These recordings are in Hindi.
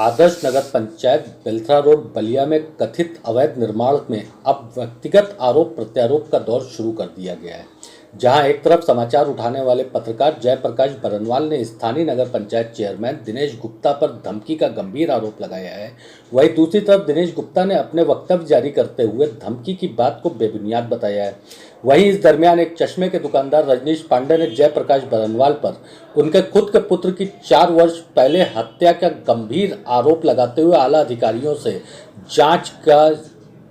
आदर्श नगर पंचायत बेलथरा रोड बलिया में कथित अवैध निर्माण में अब व्यक्तिगत आरोप प्रत्यारोप का दौर शुरू कर दिया गया है। जहां एक तरफ समाचार उठाने वाले पत्रकार जयप्रकाश बरनवाल ने स्थानीय नगर पंचायत चेयरमैन दिनेश गुप्ता पर धमकी का गंभीर आरोप लगाया है, वहीं दूसरी तरफ दिनेश गुप्ता ने अपने वक्तव्य जारी करते हुए धमकी की बात को बेबुनियाद बताया है। वहीं इस दरमियान एक चश्मे के दुकानदार रजनीश पांडे ने जयप्रकाश बरनवाल पर उनके खुद के पुत्र की 4 वर्ष पहले हत्या का गंभीर आरोप लगाते हुए आला अधिकारियों से जांच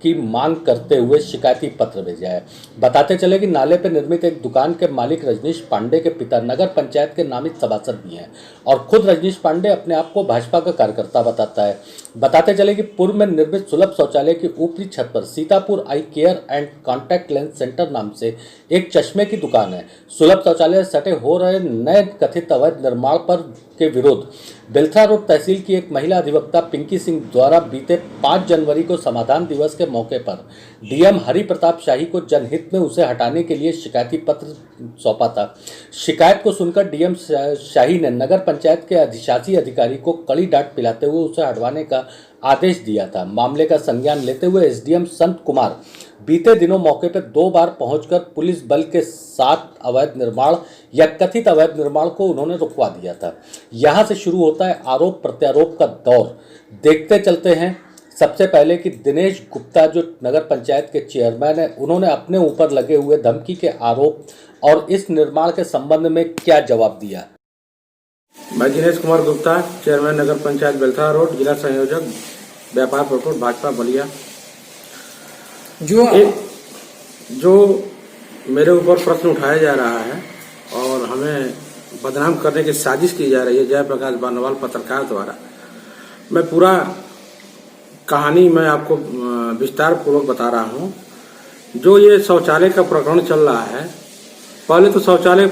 की मांग करते हुए शिकायती पत्र भेजा है। बताते चले कि नाले पर निर्मित एक दुकान के मालिक रजनीश पांडे के पिता नगर पंचायत के नामित सभासद भी हैं और खुद रजनीश पांडे अपने आप को भाजपा का कार्यकर्ता बताता है। बताते चले कि पूर्व में निर्मित सुलभ शौचालय की ऊपरी छत पर Sitapur eye care and contact lens centre नाम से एक चश्मे की दुकान है। सुलभ शौचालय सटे हो रहे नए कथित अवैध निर्माण पर के विरोध बेलथरा रोड तहसील की एक महिला अधिवक्ता पिंकी सिंह द्वारा बीते 5 जनवरी को समाधान दिवस के मौके पर डीएम हरि प्रताप शाही को जनहित में उसे हटाने के लिए शिकायती पत्र सौंपा था। शिकायत को सुनकर डीएम शाही ने नगर पंचायत के अधिशासी अधिकारी को कड़ी डांट पिलाते हुए उसे हटवाने का आदेश दिया था। मामले का संज्ञान लेते हुए एसडीएम संत कुमार बीते दिनों मौके पर 2 बार पहुंचकर पुलिस बल के साथ अवैध निर्माण या कथित अवैध निर्माण को उन्होंने रुकवा दिया था। यहां से शुरू होता है आरोप प्रत्यारोप का दौर। देखते चलते हैं सबसे पहले कि दिनेश गुप्ता जो नगर पंचायत के चेयरमैन है, उन्होंने अपने ऊपर लगे हुए धमकी के आरोप और इस निर्माण के संबंध में क्या जवाब दिया। मैं दिनेश कुमार गुप्ता, चेयरमैन नगर पंचायत बेलथरा रोड, जिला संयोजक व्यापार प्रकोष्ठ भाजपा बलिया। जो मेरे ऊपर प्रश्न उठाया जा रहा है और हमें बदनाम करने की साजिश की जा रही है जयप्रकाश बरनवाल पत्रकार द्वारा, मैं पूरा कहानी मैं आपको विस्तार पूर्वक बता रहा हूं। जो ये शौचालय का प्रकरण चल रहा है, पहले तो शौचालय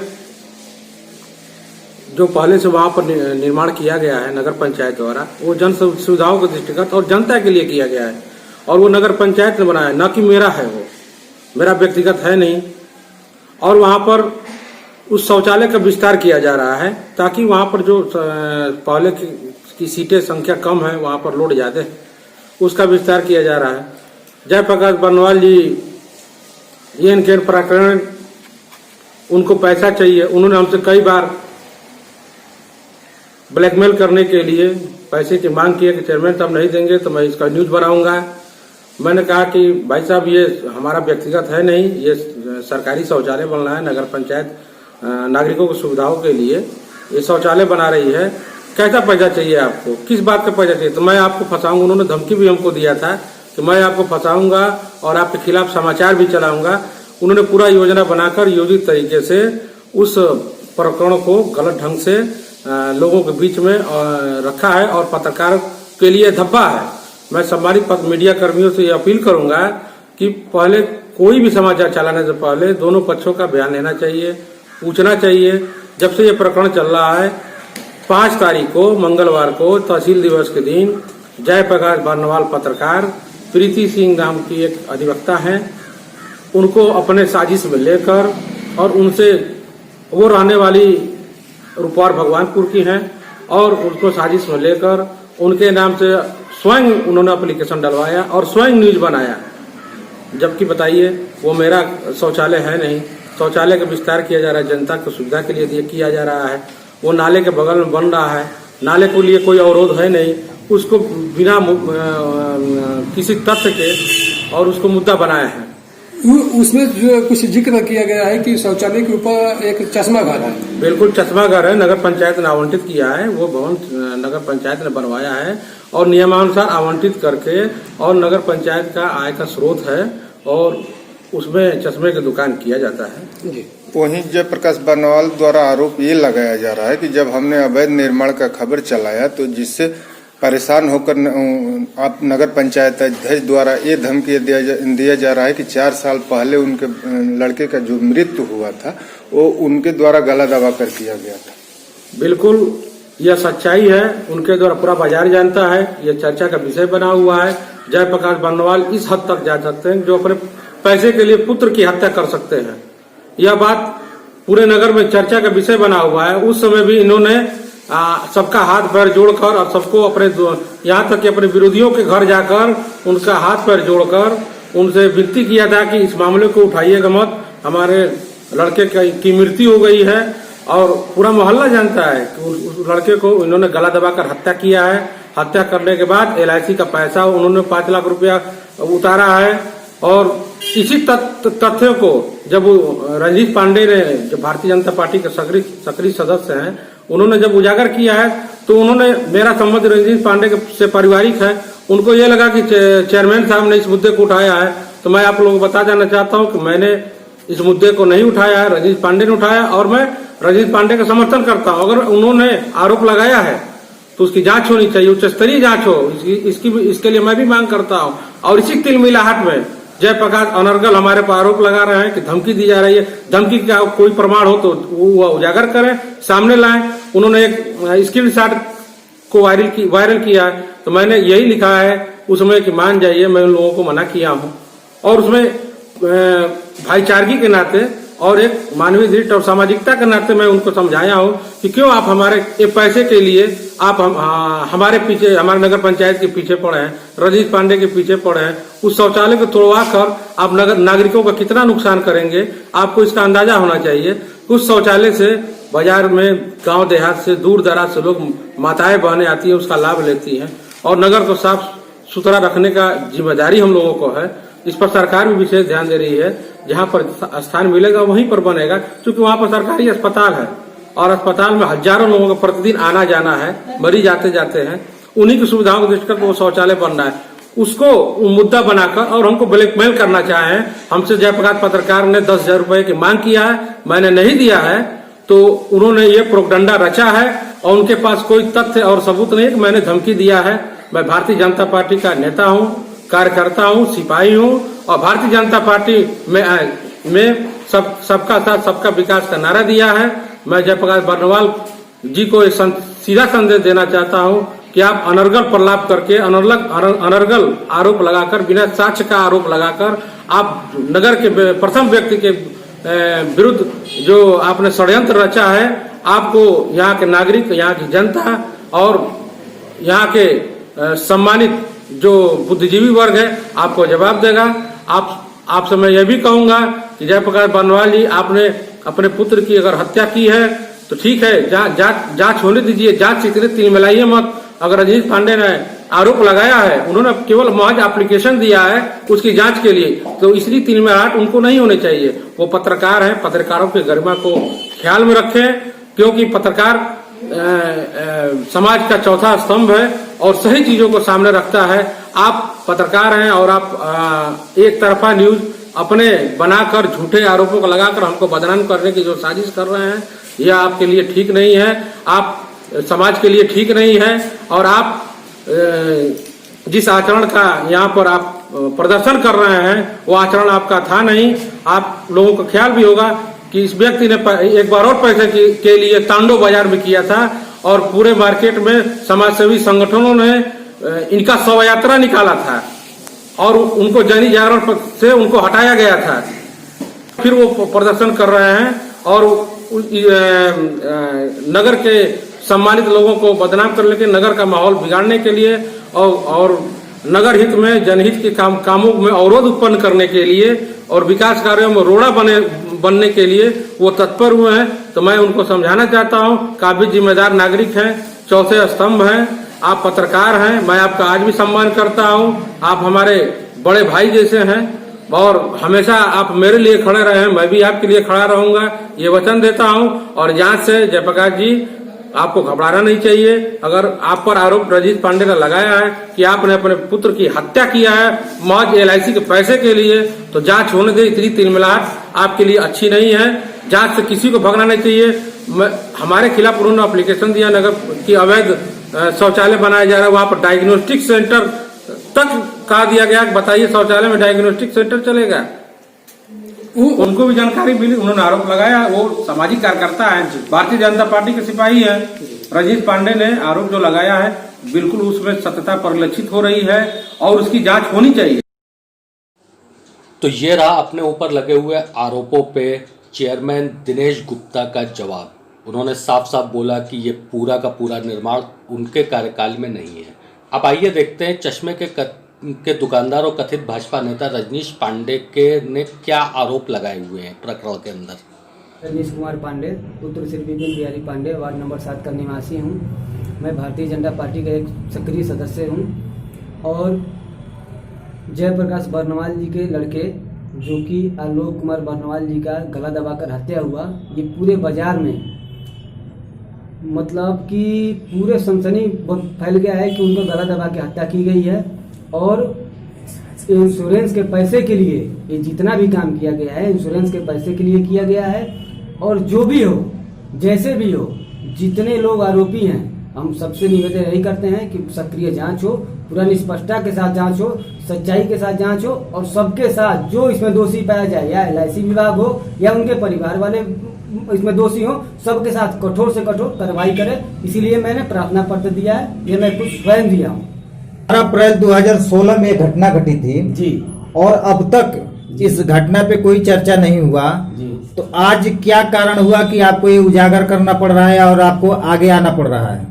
जो पहले से वहां पर निर्माण किया गया है नगर पंचायत द्वारा, वो जन सुविधाओं के दृष्टिगत और जनता के लिए किया गया है और वो नगर पंचायत ने बनाया, न कि मेरा है, वो मेरा व्यक्तिगत है नहीं। और वहां पर उस शौचालय का विस्तार किया जा रहा है ताकि वहां पर जो पहले की सीटें संख्या कम है, वहां पर लोड ज्यादा है, उसका विस्तार किया जा रहा है। जयप्रकाश बरनवाल जी ये इनके प्रकरण, उनको पैसा चाहिए, उन्होंने हमसे कई बार ब्लैकमेल करने के लिए पैसे की मांग की है कि चेयरमैन साहब नहीं देंगे तो मैं इसका न्यूज बनाऊंगा। मैंने कहा कि भाई साहब ये हमारा व्यक्तिगत है नहीं, ये सरकारी शौचालय बन रहा है, नगर पंचायत नागरिकों की सुविधाओं के लिए ये शौचालय बना रही है, कैसा पैसा चाहिए आपको, किस बात का पैसा चाहिए, तो मैं आपको फंसाऊंगा। उन्होंने धमकी भी हमको दिया था कि मैं आपको फंसाऊंगा और आपके खिलाफ समाचार भी चलाऊंगा। उन्होंने पूरा योजना बनाकर योजित तरीके से उस प्रकरण को गलत ढंग से लोगों के बीच में रखा है और पत्रकार के लिए धब्बा है। मैं सम्मानित मीडिया कर्मियों से ये अपील करूंगा कि पहले कोई भी समाचार चलाने से पहले दोनों पक्षों का बयान लेना चाहिए, पूछना चाहिए। जब से ये प्रकरण चल रहा है, 5 तारीख को मंगलवार को तहसील दिवस के दिन जयप्रकाश बरनवाल पत्रकार प्रीति सिंह नाम की एक अधिवक्ता है, उनको अपने साजिश में लेकर और उनसे, वो रहने वाली रुपवार भगवानपुर की हैं और उनको साजिश में लेकर उनके नाम से स्वयं उन्होंने एप्लीकेशन डलवाया और स्वयं न्यूज बनाया। जबकि बताइए वो मेरा शौचालय है नहीं, शौचालय का विस्तार किया जा रहा है, जनता की सुविधा के लिए किया जा रहा है। वो नाले के बगल में बन रहा है, नाले के लिए कोई अवरोध है नहीं, उसको बिना किसी तथ्य के और उसको मुद्दा बनाया है। उसमें जो कुछ जिक्र किया गया है कि शौचालय के ऊपर एक चश्मा घर है। बिल्कुल चश्मा घर है, नगर पंचायत ने आवंटित किया है, वो भवन नगर पंचायत ने बनवाया है और नियमानुसार आवंटित करके, और नगर पंचायत का आय का स्रोत है और उसमें चश्मे की दुकान किया जाता है। जी। वहीं जयप्रकाश बरनवाल द्वारा आरोप ये लगाया जा रहा है कि जब हमने अवैध निर्माण का खबर चलाया तो जिससे परेशान होकर आप नगर पंचायत अध्यक्ष द्वारा ये धमकी दिया जा रहा है कि 4 साल पहले उनके लड़के का जो मृत्यु हुआ था वो उनके द्वारा गला दबाकर किया गया था। बिल्कुल यह सच्चाई है, उनके द्वारा पूरा बाजार जानता है, यह चर्चा का विषय बना हुआ है। जयप्रकाश बरनवाल इस हद तक जा सकते हैं जो अपने पैसे के लिए पुत्र की हत्या कर सकते हैं। यह बात पूरे नगर में चर्चा का विषय बना हुआ है। उस समय भी इन्होंने सबका हाथ पैर जोड़कर और सबको अपने यहाँ तक कि अपने विरोधियों के घर जाकर उनका हाथ पैर जोड़कर उनसे विनती किया था कि इस मामले को उठाइएगा मत, हमारे लड़के की मृत्यु हो गई है और पूरा मोहल्ला जानता है कि उस लड़के को इन्होंने गला दबाकर हत्या किया है। हत्या करने के बाद LIC का पैसा उन्होंने 5 लाख रुपया उतारा है। और इसी तथ्य को जब रंजीत पांडे ने, जो भारतीय जनता पार्टी के सक्रिय सदस्य हैं, उन्होंने जब उजागर किया है तो उन्होंने, मेरा संबंध रंजीत पांडे से पारिवारिक है, उनको ये लगा कि चेयरमैन साहब ने इस मुद्दे को उठाया है। तो मैं आप लोगों को बता जाना चाहता हूं कि मैंने इस मुद्दे को नहीं उठाया है, रंजीत पांडे ने उठाया और मैं रंजीत पांडे का समर्थन करता हूं। अगर उन्होंने आरोप लगाया है तो उसकी जांच होनी चाहिए, उच्च स्तरीय जांच हो, इसके लिए मैं भी मांग करता हूं। और इसी तिलमिलाहट में जयप्रकाश अनर्गल हमारे पर आरोप लगा रहे हैं कि धमकी दी जा रही है। धमकी का कोई प्रमाण हो तो वो उजागर करें, सामने लाएं। उन्होंने एक स्क्रीनशॉट को वायरल किया है, तो मैंने यही लिखा है उसमें कि मान जाइए, मैं उन लोगों को मना किया हूं। और उसमें भाईचारगी के नाते और एक मानवीय दृष्टि और सामाजिकता के नाते मैं उनको समझाया हूं कि क्यों आप हमारे पैसे के लिए आप हमारे पीछे, हमारे नगर पंचायत के पीछे पड़े हैं, रंजीत पांडे के पीछे पड़े हैं। उस शौचालय को तोड़वा कर आप नागरिकों का कितना नुकसान करेंगे, आपको इसका अंदाजा होना चाहिए। उस शौचालय से बाजार में गांव देहात से दूर दराज से लोग, माताएं बहनें आती है, उसका लाभ लेती हैं। और नगर को साफ सुथरा रखने का जिम्मेदारी हम लोगों को है। इस पर सरकार भी विशेष ध्यान दे रही है। जहां पर स्थान मिलेगा वहीं पर बनेगा, क्योंकि वहां पर सरकारी अस्पताल है और अस्पताल में हजारों लोगों का प्रतिदिन आना जाना है, मरीज आते जाते हैं। उन्हीं की सुविधाओं को दृष्टि कर वो शौचालय बन रहा है, उसको मुद्दा बनाकर और हमको ब्लैकमेल करना चाहे हैं। हमसे जयप्रकाश पत्रकार ने 10,000 रुपए की मांग किया है, मैंने नहीं दिया है, तो उन्होंने ये प्रोपगंडा रचा है और उनके पास कोई तथ्य और सबूत नहीं कि मैंने धमकी दिया है। मैं भारतीय जनता पार्टी का नेता हूं, कार्यकर्ता हूं, सिपाही हूं और भारतीय जनता पार्टी में सबका साथ सबका विकास का नारा दिया है। मैं जयप्रकाश बर्नवाल जी को एक सीधा संदेश देना चाहता हूं कि आप अनर्गल प्रलाप करके, अनर्गल आरोप लगाकर, बिना साक्ष्य का आरोप लगाकर आप नगर के प्रथम व्यक्ति के विरुद्ध जो आपने षड्यंत्र रचा है, आपको यहाँ के नागरिक, यहाँ की जनता और यहाँ के सम्मानित जो बुद्धिजीवी वर्ग है आपको जवाब देगा। आपसे मैं यह भी कहूंगा कि जयप्रकाश बर्नवाल जी, आपने अपने पुत्र की अगर हत्या की है तो ठीक है, जांच होने दीजिए, जांच से इतने तिलमिलाइए मत। अगर रंजीत पांडे ने आरोप लगाया है, उन्होंने केवल महज एप्लीकेशन दिया है उसकी जांच के लिए, तो इसलिए तिलमिलाहट उनको नहीं होनी चाहिए। वो पत्रकार हैं, पत्रकारों की गरिमा को ख्याल में रखें, क्योंकि पत्रकार समाज का चौथा स्तंभ है और सही चीजों को सामने रखता है। आप पत्रकार हैं और आप एक तरफा न्यूज अपने बनाकर झूठे आरोपों को लगाकर हमको बदनाम करने की जो साजिश कर रहे हैं, यह आपके लिए ठीक नहीं है, आप समाज के लिए ठीक नहीं है। और आप जिस आचरण का यहाँ पर आप प्रदर्शन कर रहे हैं वो आचरण आपका था नहीं। आप लोगों को ख्याल भी होगा कि इस व्यक्ति ने एक बार और पैसे के लिए तांडव बाजार में किया था और पूरे मार्केट में समाजसेवी संगठनों ने इनका शव यात्रा निकाला था और उनको दैनिक जागरण से उनको हटाया गया था। फिर वो प्रदर्शन कर रहे हैं और नगर के सम्मानित लोगों को बदनाम करने के, नगर का माहौल बिगाड़ने के लिए और नगर हित में, जनहित के कामों में अवरोध उत्पन्न करने के लिए और विकास कार्यों में रोड़ा बनने के लिए वो तत्पर हुए हैं। तो मैं उनको समझाना चाहता हूं कि आप भी जिम्मेदार नागरिक हैं, चौथे स्तंभ हैं, आप पत्रकार हैं, मैं आपका आज भी सम्मान करता हूं। आप हमारे बड़े भाई जैसे हैं और हमेशा आप मेरे लिए खड़े रहे हैं, मैं भी आपके लिए खड़ा रहूंगा, ये वचन देता हूं। और जांच से जयप्रकाश जी आपको घबराना नहीं चाहिए। अगर आप पर आरोप रंजीत पांडे ने लगाया है कि आपने अपने पुत्र की हत्या किया है महज LIC के पैसे के लिए, तो जांच होने दे। इतनी तिलमिलाहट आपके लिए अच्छी नहीं है, जांच से किसी को भगना नहीं चाहिए। हमारे खिलाफ उन्होंने एप्लीकेशन दिया नगर की अवैध शौचालय बनाया जा रहा है, वहां पर डायग्नोस्टिक सेंटर तक कहा दिया गया, बताइए शौचालय में डायग्नोस्टिक सेंटर चलेगा? उनको भी जानकारी मिली, उन्होंने आरोप लगाया। वो सामाजिक कार्यकर्ता है, भारतीय जनता पार्टी के सिपाही है। रंजीत पांडे ने आरोप जो लगाया है बिल्कुल उसमें सत्यता परिलक्षित हो रही है और उसकी जांच होनी चाहिए। तो ये रहा अपने ऊपर लगे हुए आरोपों पे चेयरमैन दिनेश गुप्ता का जवाब। उन्होंने साफ साफ बोला कि ये पूरा का पूरा निर्माण उनके कार्यकाल में नहीं है। अब आइए देखते हैं चश्मे के दुकानदार और कथित भाजपा नेता रजनीश पांडे ने क्या आरोप लगाए हुए हैं प्रकरण के अंदर। रजनीश कुमार पांडे, पुत्र श्री विपिन बिहारी पांडे, वार्ड नंबर 7 का निवासी हूँ। मैं भारतीय जनता पार्टी का एक सक्रिय सदस्य हूँ और जयप्रकाश बर्नवाल जी के लड़के जो कि आलोक कुमार बर्नवाल जी का गला दबाकर हत्या हुआ, ये पूरे बाजार में मतलब कि पूरे सनसनी फैल गया है कि उनको गला दबा के हत्या की गई है। और इंश्योरेंस के पैसे के लिए ये जितना भी काम किया गया है इंश्योरेंस के पैसे के लिए किया गया है। और जो भी हो, जैसे भी हो, जितने लोग आरोपी हैं, हम सबसे निवेदन यही करते हैं कि सक्रिय जांच हो, पूरा निष्पक्षता के साथ जांच हो, सच्चाई के साथ जांच हो और सबके साथ जो इसमें दोषी पाया जाए, या LIC विभाग हो या उनके परिवार वाले इसमें दोषी हो, सबके साथ कठोर से कठोर कार्रवाई करे। इसीलिए मैंने प्रार्थना पत्र दिया है, ये मैं खुद स्वयं दिया हूँ। 12 अप्रैल 2016 में एक घटना घटी थी जी, और अब तक इस घटना पे कोई चर्चा नहीं हुआ जी। तो आज क्या कारण हुआ कि आपको ये उजागर करना पड़ रहा है और आपको आगे आना पड़ रहा है?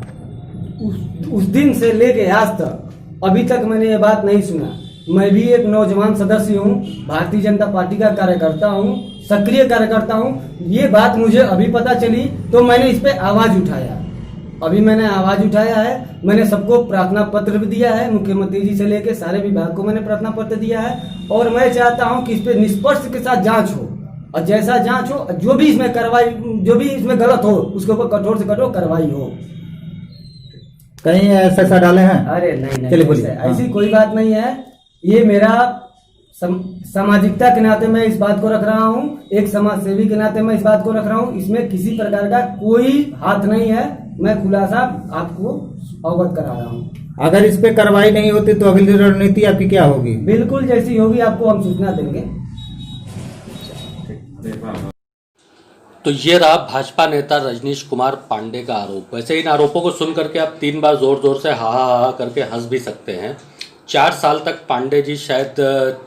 उस दिन से लेके आज तक अभी तक मैंने ये बात नहीं सुना। मैं भी एक नौजवान सदस्य हूँ, भारतीय जनता पार्टी का कार्यकर्ता हूँ, सक्रिय कार्यकर्ता हूँ। ये बात मुझे अभी पता चली तो मैंने इस पे आवाज उठाया। अभी मैंने आवाज उठाया है, मैंने सबको प्रार्थना पत्र भी दिया है, मुख्यमंत्री जी से लेके सारे विभाग को मैंने प्रार्थना पत्र दिया है। और मैं चाहता हूं कि इस पे निष्पक्ष के साथ जांच हो और जैसा जांच हो, जो भी इसमें कार्रवाई, जो भी इसमें गलत हो उसके ऊपर कठोर से कठोर कार्रवाई हो। कहीं ऐसा डाले हैं? अरे नहीं, चलिए बोलिए। ऐसी कोई बात नहीं है। ये मेरा सामाजिकता के नाते मैं इस बात को रख रहा हूँ, एक समाज सेवी के नाते मैं इस बात को रख रहा हूँ। इसमें किसी प्रकार का कोई हाथ नहीं है, मैं खुलासा आपको अवगत करा रहा हूँ। अगर इस पे कार्रवाई नहीं होती तो अगली रणनीति आपकी क्या होगी? बिल्कुल जैसी होगी आपको हम सूचना देंगे। तो ये रहा भाजपा नेता रजनीश कुमार पांडे का आरोप। वैसे इन आरोपों को सुन करके आप 3 बार जोर जोर से हा हा हा करके हंस भी सकते हैं। 4 साल तक पांडे जी शायद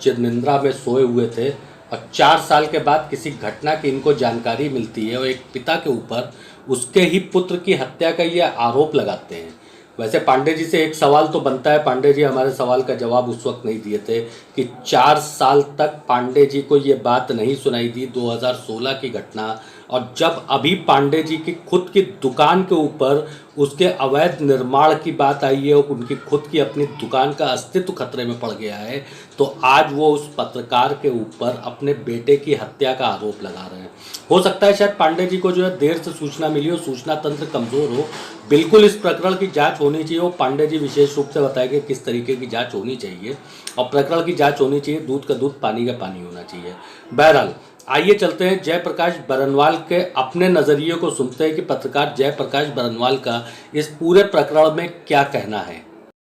चिरनिंद्रा में सोए हुए थे और 4 साल के बाद किसी घटना की इनको जानकारी मिलती है और एक पिता के ऊपर उसके ही पुत्र की हत्या का ये आरोप लगाते हैं। वैसे पांडे जी से एक सवाल तो बनता है, पांडे जी हमारे सवाल का जवाब उस वक्त नहीं दिए थे कि 4 साल तक पांडे जी को ये बात नहीं सुनाई दी 2016 की घटना। और जब अभी पांडे जी की खुद की दुकान के ऊपर उसके अवैध निर्माण की बात आई है और उनकी खुद की अपनी दुकान का अस्तित्व खतरे में पड़ गया है, तो आज वो उस पत्रकार के ऊपर अपने बेटे की हत्या का आरोप लगा रहे हैं। हो सकता है शायद पांडे जी को जो है देर से सूचना मिली हो, सूचना तंत्र कमजोर हो। बिल्कुल इस प्रकरण की जांच होनी चाहिए। वो पांडे जी विशेष रूप से बताएंगे किस तरीके की जांच होनी चाहिए और प्रकरण की जांच होनी चाहिए। दूध का दूध, पानी का पानी होना चाहिए। बहरहाल आइए चलते हैं जयप्रकाश बरनवाल के अपने नजरिए को सुनते हैं कि पत्रकार जयप्रकाश बरनवाल का इस पूरे प्रकरण में क्या कहना है।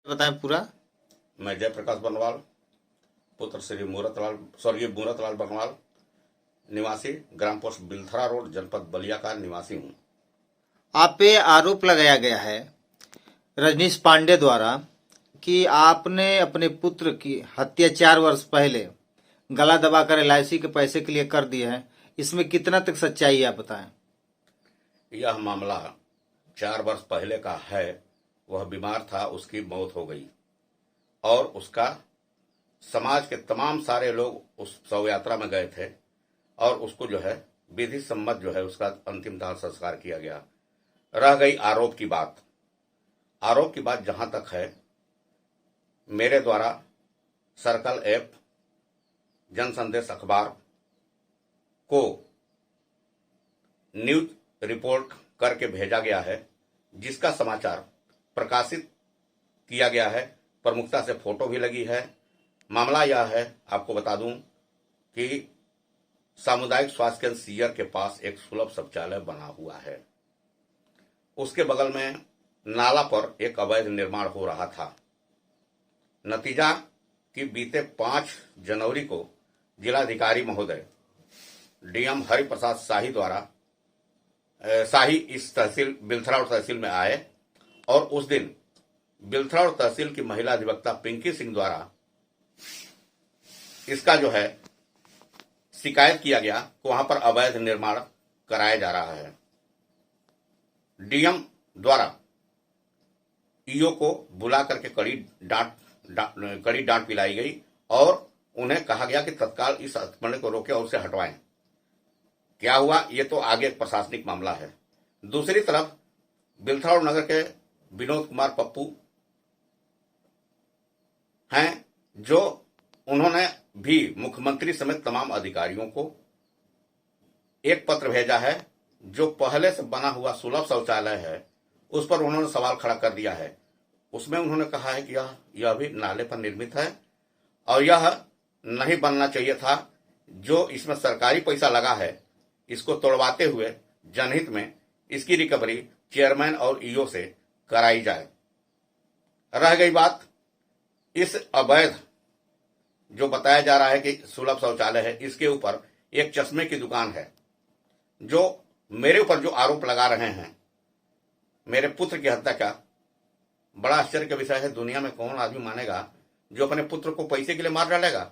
बताएं पूरा। मैं जयप्रकाश बरनवाल, पुत्र श्री स्वर्गीय मूरतलाल बरनवाल, निवासी ग्राम पोस्ट बिलथरा रोड, जनपद बलिया का निवासी हूँ। आप पे आरोप लगाया गया है रजनीश पांडे द्वारा कि आपने अपने पुत्र की हत्या 4 वर्ष पहले गला दबाकर LIC के पैसे के लिए कर दिए हैं। इसमें कितना तक सच्चाई है आप बताएं। यह मामला 4 वर्ष पहले का है। वह बीमार था, उसकी मौत हो गई और उसका समाज के तमाम सारे लोग उस शव यात्रा में गए थे और उसको जो है विधि सम्मत जो है उसका अंतिम दाह संस्कार किया गया। रह गई आरोप की बात। आरोप की बात जहां तक है, मेरे द्वारा सर्कल ऐप, जन संदेश अखबार को न्यूज रिपोर्ट करके भेजा गया है, जिसका समाचार प्रकाशित किया गया है। प्रमुखता से फोटो भी लगी है। मामला यह है, आपको बता दूं कि सामुदायिक स्वास्थ्य केंद्र सीयर के पास एक सुलभ शौचालय बना हुआ है। उसके बगल में नाला पर एक अवैध निर्माण हो रहा था। नतीजा कि बीते 5 जनवरी को जिलाधिकारी महोदय DM हरिप्रसाद शाही इस तहसील बिलथरा तहसील में आए और उस दिन बिलथरा तहसील की महिला अधिवक्ता पिंकी सिंह द्वारा इसका जो है शिकायत किया गया कि वहां पर अवैध निर्माण कराया जा रहा है। डीएम द्वारा ईओ को बुला करके कड़ी डांट पिलाई गई और उन्हें कहा गया कि तत्काल इस अतिक्रमण को रोके और उसे हटवाएं। क्या हुआ ये तो आगे प्रशासनिक मामला है। दूसरी तरफ बिलथाड़ नगर के विनोद कुमार पप्पू हैं जो उन्होंने भी मुख्यमंत्री समेत तमाम अधिकारियों को एक पत्र भेजा है। जो पहले से बना हुआ सुलभ शौचालय है उस पर उन्होंने सवाल खड़ा कर दिया है। उसमें उन्होंने कहा है कि यह भी नाले पर निर्मित है और यह नहीं बनना चाहिए था। जो इसमें सरकारी पैसा लगा है इसको तोड़वाते हुए जनहित में इसकी रिकवरी चेयरमैन और ईओ से कराई जाए। रह गई बात इस अवैध जो बताया जा रहा है कि सुलभ शौचालय है, इसके ऊपर एक चश्मे की दुकान है। जो मेरे ऊपर जो आरोप लगा रहे हैं मेरे पुत्र की हत्या का, बड़ा आश्चर्य का विषय है। दुनिया में कौन आदमी मानेगा जो अपने पुत्र को पैसे के लिए मार डालेगा।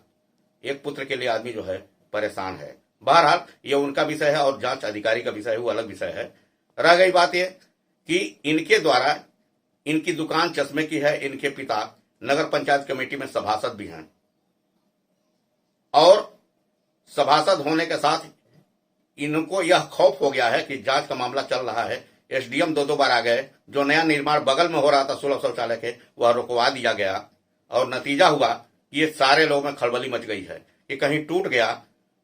एक पुत्र के लिए आदमी जो है परेशान है। बहरहाल ये उनका विषय है और जांच अधिकारी का विषय है, वो अलग विषय है। रह गई बात ये कि इनके द्वारा इनकी दुकान चश्मे की है। इनके पिता नगर पंचायत कमेटी में सभासद भी हैं और सभासद होने के साथ इनको यह खौफ हो गया है कि जांच का मामला चल रहा है। एसडीएम दो बार आ गए। जो नया निर्माण बगल में हो रहा था सुलभ शौचालय के, वह रुकवा दिया गया और नतीजा हुआ कि ये सारे लोगों में खलबली मच गई है कि कहीं टूट गया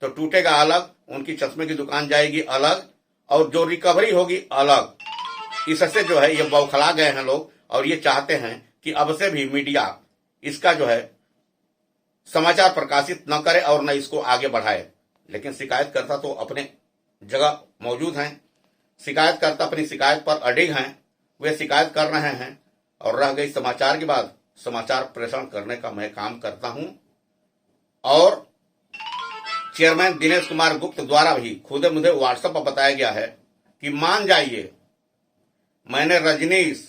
तो टूटेगा अलग, उनकी चश्मे की दुकान जाएगी अलग और जो रिकवरी होगी अलग। इससे जो है ये बौखला गए हैं लोग और ये चाहते हैं कि अब से भी मीडिया इसका जो है समाचार प्रकाशित न करे और न इसको आगे बढ़ाए। लेकिन शिकायतकर्ता तो अपने जगह मौजूद हैं। शिकायतकर्ता अपनी शिकायत पर अडिग हैं, वे शिकायत कर रहे हैं। और रह गई समाचार की बात, समाचार प्रेषण करने का मैं काम करता हूं और चेयरमैन दिनेश कुमार गुप्त द्वारा भी खुद मुझे व्हाट्सएप पर बताया गया है कि मान जाइए मैंने रजनीश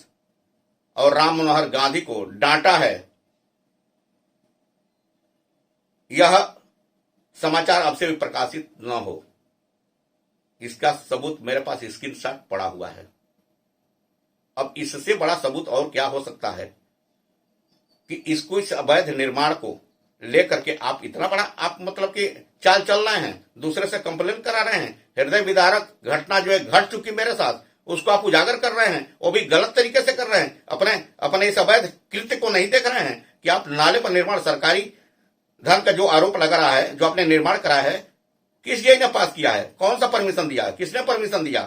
और राम मनोहर गांधी को डांटा है। यह समाचार अब से भी प्रकाशित न हो, इसका सबूत मेरे पास स्क्रीनशॉट पड़ा हुआ है। अब इससे बड़ा सबूत और क्या हो सकता है कि इसको इस अवैध निर्माण को लेकर के आप इतना बड़ा आप मतलब कि चाल चल रहे हैं, दूसरे से कंप्लेन करा रहे हैं। हृदय विदारक घटना जो है घट चुकी मेरे साथ, उसको आप उजागर कर रहे हैं, वो भी गलत तरीके से कर रहे हैं। अपने इस अवैध कृत्य को नहीं देख रहे हैं कि आप नाले पर निर्माण सरकारी धन का जो आरोप लगा रहा है, जो आपने निर्माण कराया है, किस ये ने पास किया है, कौन सा परमिशन दिया, किसने परमिशन दिया?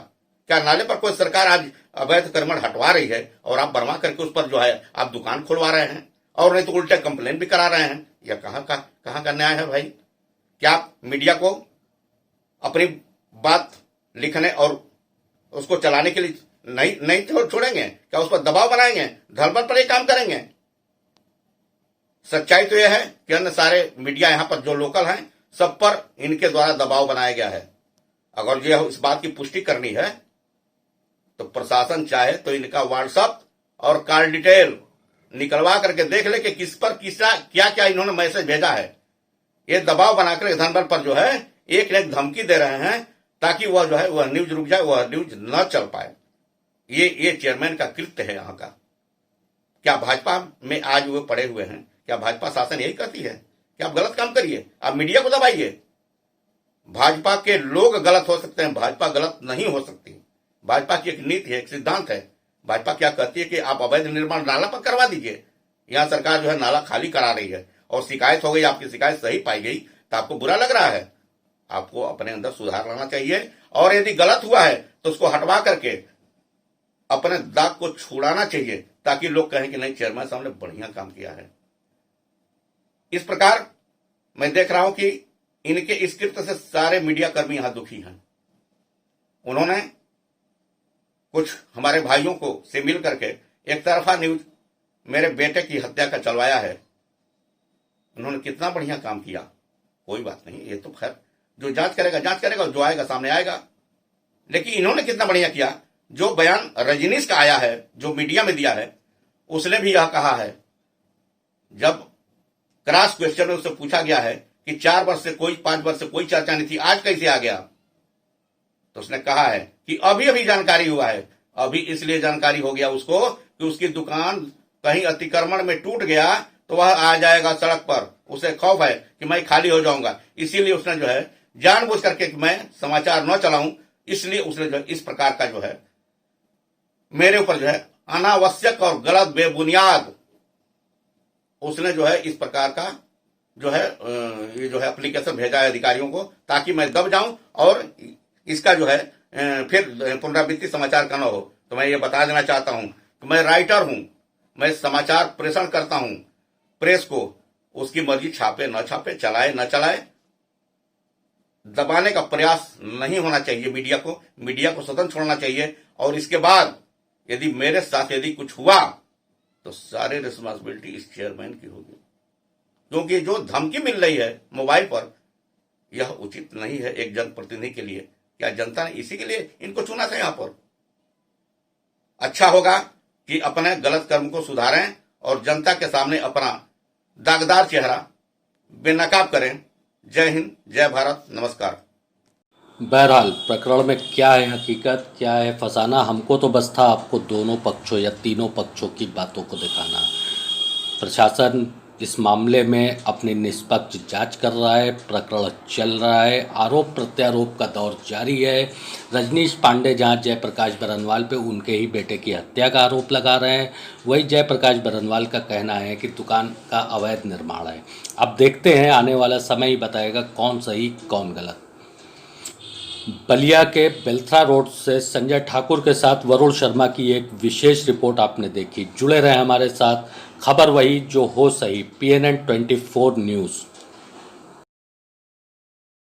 क्या नाले पर कोई सरकार आज अवैध क्रमण हटवा रही है और आप बनवा करके उस पर जो है आप दुकान खुलवा रहे हैं और नहीं तो उल्टे कंप्लेन भी करा रहे हैं? यह कहां का न्याय है भाई? क्या आप मीडिया को अपनी बात लिखने और उसको चलाने के लिए नहीं छोड़ेंगे? क्या उस पर दबाव बनाएंगे, धर्म पर ये काम करेंगे? सच्चाई तो यह है कि अन्य सारे मीडिया यहां पर जो लोकल हैं सब पर इनके द्वारा दबाव बनाया गया है। अगर ये इस बात की पुष्टि करनी है तो प्रशासन चाहे तो इनका व्हाट्सएप और कॉल डिटेल निकलवा करके देख ले कि किस पर क्या क्या इन्होंने मैसेज भेजा है। ये दबाव बनाकर धनबल पर जो है एक न एक धमकी दे रहे हैं ताकि वह जो है वह न्यूज रुक जाए, वह न्यूज न चल पाए। ये चेयरमैन का कृत्य है यहाँ का। क्या भाजपा में आज वो पड़े हुए हैं? क्या भाजपा शासन यही कहती है कि आप गलत काम करिए, आप मीडिया को दबाइए? भाजपा के लोग गलत हो सकते हैं, भाजपा गलत नहीं हो सकती। भाजपा की एक नीति है, एक सिद्धांत है। भाजपा क्या कहती है कि आप अवैध निर्माण नाला पर करवा दीजिए। यहाँ सरकार जो है नाला खाली करा रही है और शिकायत हो गई, आपकी शिकायत सही पाई गई तो आपको बुरा लग रहा है। आपको अपने अंदर सुधार लाना चाहिए और यदि गलत हुआ है तो उसको हटवा करके अपने दाग को छुड़ाना चाहिए ताकि लोग कहें कि नहीं चेयरमैन साहब ने बढ़िया काम किया है। इस प्रकार मैं देख रहा हूं कि इनके इस कृत्य से सारे मीडिया कर्मी यहां दुखी हैं। उन्होंने कुछ हमारे भाइयों को से मिल करके एक तरफा न्यूज मेरे बेटे की हत्या का चलवाया है। उन्होंने कितना बढ़िया काम किया, कोई बात नहीं, ये तो खैर जो जांच करेगा, जो आएगा सामने आएगा। लेकिन इन्होंने कितना बढ़िया किया, जो बयान रजनीश का आया है, जो मीडिया में दिया है, उसने भी यह कहा है। जब क्रॉस क्वेश्चन में उससे पूछा गया है कि 4 वर्ष से कोई 5 वर्ष से कोई चर्चा नहीं थी, आज कैसे आ गया? तो उसने कहा है कि अभी अभी जानकारी हुआ है अभी इसलिए जानकारी हो गया उसको कि उसकी दुकान कहीं अतिक्रमण में टूट गया तो वह आ जाएगा सड़क पर, उसे खौफ है कि मैं खाली हो जाऊंगा। इसीलिए उसने जो है जानबूझ करके कि मैं समाचार न चलाऊं, इसलिए उसने जो इस प्रकार का जो है मेरे ऊपर जो है अनावश्यक और गलत बेबुनियाद उसने जो है इस प्रकार का जो है ये जो है एप्लीकेशन भेजा है अधिकारियों को, ताकि मैं दब जाऊं और इसका जो है फिर पुनरावृत्ति समाचार का न हो। तो मैं ये बता देना चाहता हूं कि मैं राइटर हूं, मैं समाचार प्रेषण करता हूं प्रेस को, उसकी मर्जी छापे न छापे, चलाए न चलाए, दबाने का प्रयास नहीं होना चाहिए मीडिया को स्वतंत्र छोड़ना चाहिए। और इसके बाद यदि मेरे साथ यदि कुछ हुआ तो सारी रिस्पांसिबिलिटी इस चेयरमैन की होगी, क्योंकि जो धमकी मिल रही है मोबाइल पर यह उचित नहीं है एक जनप्रतिनिधि के लिए। क्या जनता ने इसी के लिए इनको चुना था? यहां पर अच्छा होगा कि अपने गलत कर्म को सुधारें और जनता के सामने अपना दागदार चेहरा बेनकाब करें। जय हिंद, जय भारत, नमस्कार। बहरहाल प्रकरण में क्या है हकीकत, क्या है फसाना, हमको तो बस था आपको दोनों पक्षों या तीनों पक्षों की बातों को दिखाना। प्रशासन इस मामले में अपनी निष्पक्ष जांच कर रहा है, प्रकरण चल रहा है, आरोप प्रत्यारोप का दौर जारी है। रजनीश पांडे जहां जयप्रकाश बरनवाल पे उनके ही बेटे की हत्या का आरोप लगा रहे हैं, वही जयप्रकाश बरनवाल का कहना है कि दुकान का अवैध निर्माण है। अब देखते हैं, आने वाला समय ही बताएगा कौन सही कौन गलत। बलिया के बेलथरा रोड से संजय ठाकुर के साथ वरुण शर्मा की एक विशेष रिपोर्ट आपने देखी। जुड़े रहे हमारे साथ, खबर वही जो हो सही, PNN 24 न्यूज़।